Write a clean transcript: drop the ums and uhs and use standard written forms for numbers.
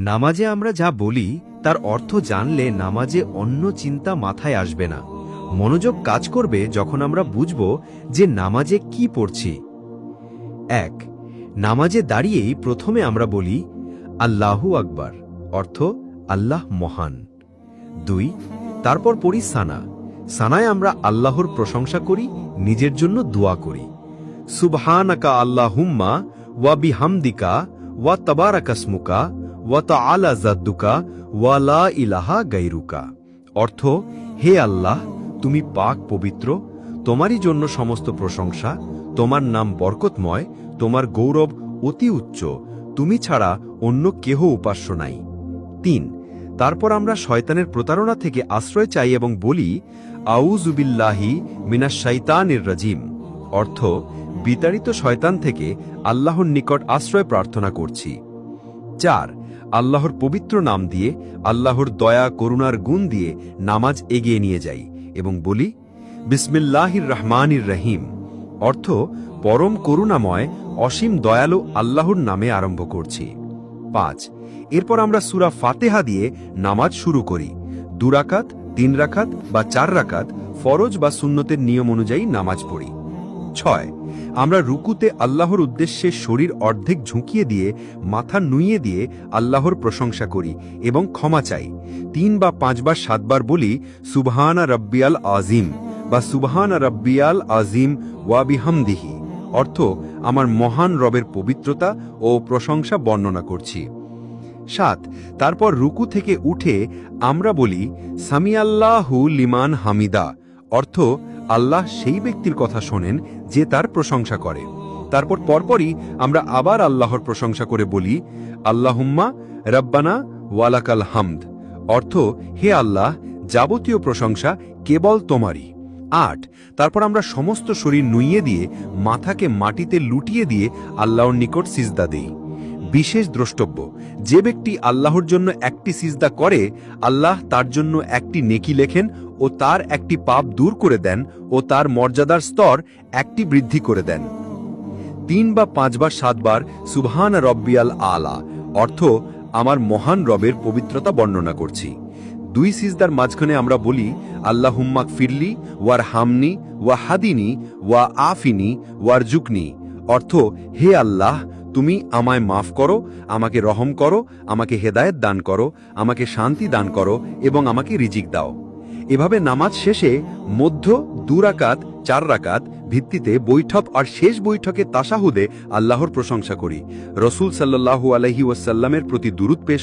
নামাজে আমরা যা বলি তার অর্থ জানলে নামাজে অন্য চিন্তা মাথায় আসবে না। মনোযোগ কাজ করবে যখন আমরা বুঝব যে নামাজে কি পড়ছি। ১. নামাজে দাঁড়িয়েই প্রথমে আমরা বলি আল্লাহু আকবার, অর্থ আল্লাহ মহান। ২. তারপর পড়ি সানা। সানায় আমরা আল্লাহর প্রশংসা করি, নিজের জন্য দোয়া করি। সুবহানাকা আল্লাহুম্মা ওয়া বিহামদিকা ওয়া তাবারাকাসমুকা ওয়া তাআলা জাদ্দুকা ওয়া লা ইলাহা গায়রুকা, অর্থ হে আল্লাহ, তুমি পাক পবিত্র, তোমারই জন্য সমস্ত প্রশংসা, তোমার নাম বরকতময়, তোমার গৌরব অতি উচ্চ, তুমি ছাড়া অন্য কেহ উপাস্য নাই। ৩. তারপর আমরা শয়তানের প্রতারণা থেকে আশ্রয় চাই এবং বলি আউযু বিল্লাহি মিনাশ শাইতানির রাজিম, অর্থ বিতাড়িত শয়তান থেকে আল্লাহর নিকট আশ্রয় প্রার্থনা করছি। ৪. আল্লাহর পবিত্র নাম দিয়ে, আল্লাহর দয়া করুণার গুণ দিয়ে নামাজ এগিয়ে নিয়ে যাই এবং বলি বিসমিল্লাহির রহমানির রহিম, অর্থ পরম করুণাময় অসীম দয়ালু আল্লাহর নামে আরম্ভ করছি। ৫. এরপর আমরা সূরা ফাতিহা দিয়ে নামাজ শুরু করি। ২ রাকাত, ৩ রাকাত বা ৪ রাকাত ফরজ বা সুন্নতের নিয়ম অনুযায়ী নামাজ পড়ি। ৬. আমরা রুকুতে আল্লাহর উদ্দেশ্যে শরীর অর্ধেক ঝুঁকিয়ে দিয়ে মাথা নুইয়ে দিয়ে আল্লাহর প্রশংসা করি এবং ক্ষমা চাই। ৩ বা ৫ বার ৭ বার বলি সুবহানা রাব্বিয়াল আজিম বা সুবহানা রাব্বিয়াল আজিম ওয়া বিহামদিহি, অর্থ আমার মহান রবের পবিত্রতা ও প্রশংসা বর্ণনা করছি। ৭. তারপর রুকু থেকে উঠে আমরা বলি সামিআল্লাহু লিমান হামিদা, অর্থ আল্লাহ সেই ব্যক্তির কথা শোনেন যে তার প্রশংসা করে। তারপর পরপরই আমরা আবার আল্লাহর প্রশংসা করে বলি আল্লাহুম্মা রব্বানা ওয়ালাকাল হামদ, অর্থ হে আল্লাহ, যাবতীয় প্রশংসা কেবল তোমারই। ৮. তারপর আমরা সমস্ত শরীর নুইয়ে দিয়ে মাথাকে মাটিতে লুটিয়ে দিয়ে আল্লাহর নিকট সিজদা দেই। বিশেষ দ্রষ্টব্য, যে ব্যক্তি আল্লাহর জন্য একটি সিজদা করে আল্লাহ তার জন্য একটি নেকি লেখেন ও তার একটি পাপ দূর করে দেন ও তার মর্যাদার স্তর একটি বৃদ্ধি করে দেন। ৩ বা ৫ বার ৭ বার সুবহান রব্বিয়াল আলা, অর্থ আমার মহান রবের পবিত্রতা বর্ণনা করছি। ২ সিজদার মাঝখানে আমরা বলি আল্লাহুম্মা ফিরলি ওয়ার হামনি ওয়া হাদিনি ওয়া আফিনি ওয়ার জুকনি, অর্থ হে আল্লাহ, তুমি আমায় মাফ করো, আমাকে রহম করো, আমাকে হেদায়েত দান করো, আমাকে শান্তি দান করো এবং আমাকে রিজিক দাও। এভাবে নামাজ শেষে মধ্য ২ রাকাত ৪ রাকাত ভিত্তিতে বৈঠক আর শেষ বৈঠকে তাশাহুদে আল্লাহর প্রশংসা করি, রসুল সাল্লাল্লাহু আলাইহি ওয়াসাল্লামের প্রতি দুরূদ পেশ